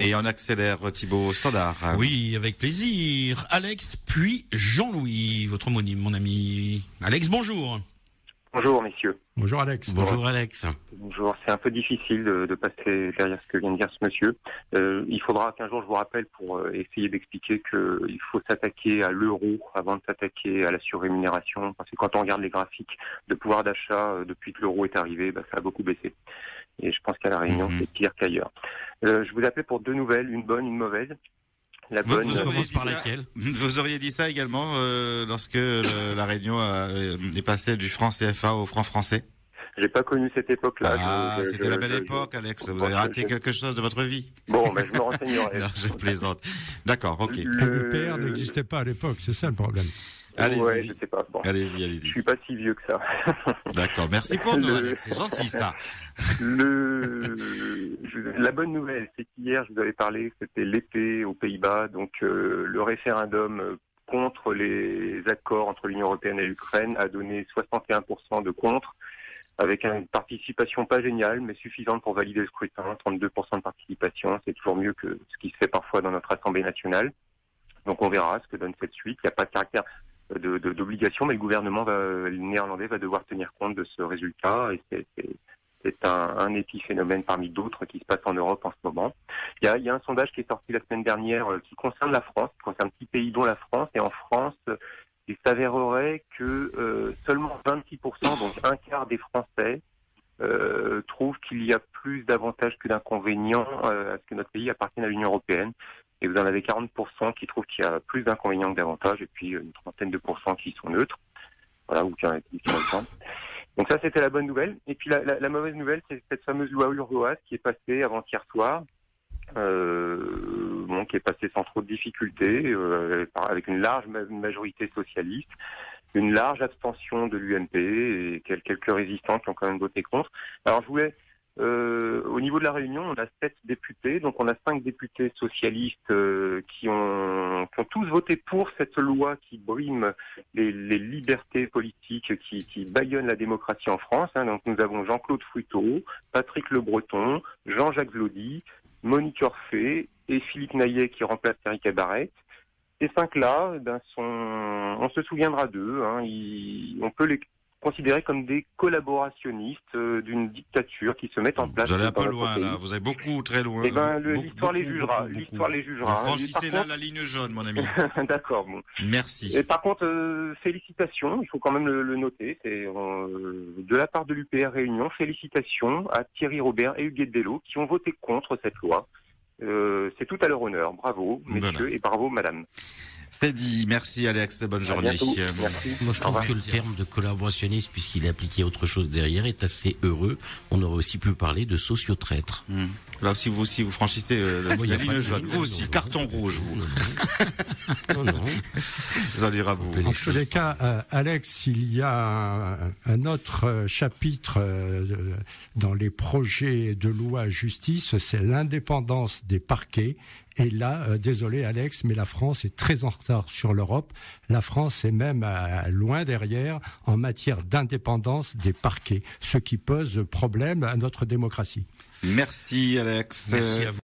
Et on accélère Thibaut Standard. Oui, avec plaisir. Alex, puis Jean-Louis, votre homonyme, mon ami. Alex, bonjour. Bonjour messieurs. Bonjour Alex. Bonjour Alex. Bonjour, c'est un peu difficile de passer derrière ce que vient de dire ce monsieur. Il faudra qu'un jour je vous rappelle pour essayer d'expliquer qu'il faut s'attaquer à l'euro avant de s'attaquer à la surrémunération. Parce que quand on regarde les graphiques de pouvoir d'achat depuis que l'euro est arrivé, ça a beaucoup baissé. Et je pense qu'à La Réunion, c'est pire qu'ailleurs. Je vous appelle pour deux nouvelles, une bonne, une mauvaise. La bonne, vous auriez dit ça également lorsque la Réunion est passée du franc CFA au franc français? J'ai pas connu cette époque-là. C'était la belle époque, Alex. Vous avez raté quelque chose de votre vie. Bon, je me renseignerai. Non, je plaisante. D'accord, ok. Le PR n'existait pas à l'époque, c'est ça le problème. Allez-y. Ouais, je sais pas. Bon. Allez-y. Je suis pas si vieux que ça. D'accord, merci pour nous, Alex. C'est gentil, ça. La bonne nouvelle, c'est qu'hier, je vous avais parlé, c'était l'été aux Pays-Bas, donc le référendum contre les accords entre l'Union européenne et l'Ukraine a donné 61% de contre, avec une participation pas géniale, mais suffisante pour valider le scrutin. 32% de participation, c'est toujours mieux que ce qui se fait parfois dans notre Assemblée nationale. Donc on verra ce que donne cette suite. Il n'y a pas de caractère d'obligation, mais le gouvernement néerlandais va devoir tenir compte de ce résultat, et c'est un épiphénomène parmi d'autres qui se passe en Europe en ce moment. Il y a un sondage qui est sorti la semaine dernière qui concerne la France, qui concerne un petit pays dont la France, et en France, il s'avérerait que seulement 26%, donc un quart des Français, trouvent qu'il y a plus d'avantages que d'inconvénients à ce que notre pays appartienne à l'Union européenne. Et vous en avez 40% qui trouvent qu'il y a plus d'inconvénients que d'avantages, et puis une trentaine de pourcents qui sont neutres. Voilà, ou qui sont neutres. Donc ça, c'était la bonne nouvelle. Et puis la mauvaise nouvelle, c'est cette fameuse loi Urvoas qui est passée avant-hier soir, qui est passée sans trop de difficultés, avec une large majorité socialiste, une large abstention de l'UMP et quelques résistants qui ont quand même voté contre. Alors je voulais... au niveau de la Réunion, on a 7 députés, donc on a 5 députés socialistes qui ont tous voté pour cette loi qui brime les libertés politiques, qui bâillonne la démocratie en France. Donc nous avons Jean-Claude Fruteau, Patrick Le Breton, Jean-Jacques Vlody, Monique Orphée et Philippe Naillet qui remplace Eric Barrette. Ces 5-là, on se souviendra d'eux. On peut les considérés comme des collaborationnistes d'une dictature qui se met en place. Vous allez un peu loin là, vous allez très loin. Eh ben, l'histoire les jugera. L'histoire les jugera. Vous franchissez là la ligne jaune, mon ami. D'accord, bon. Merci. Et par contre, félicitations, il faut quand même le noter, c'est de la part de l'UPR Réunion, félicitations à Thierry Robert et Huguette Dello qui ont voté contre cette loi. C'est tout à leur honneur. Bravo, messieurs, et bravo, madame. C'est dit. Merci, Alex. Bonne journée. Merci. Moi, je trouve que le terme de collaborationniste, puisqu'il est appliqué à autre chose derrière, est assez heureux. On aurait aussi pu parler de sociotraître. Là aussi, vous franchissez la ligne jaune. Vous aussi, carton rouge, vous. Non. J'en dirai à vous. En tous les cas, Alex, il y a un autre chapitre dans les projets de loi justice, c'est l'indépendance des parquets. Et là, désolé Alex, mais la France est très en retard sur l'Europe. La France est même loin derrière en matière d'indépendance des parquets, ce qui pose problème à notre démocratie. Merci Alex. Merci à vous.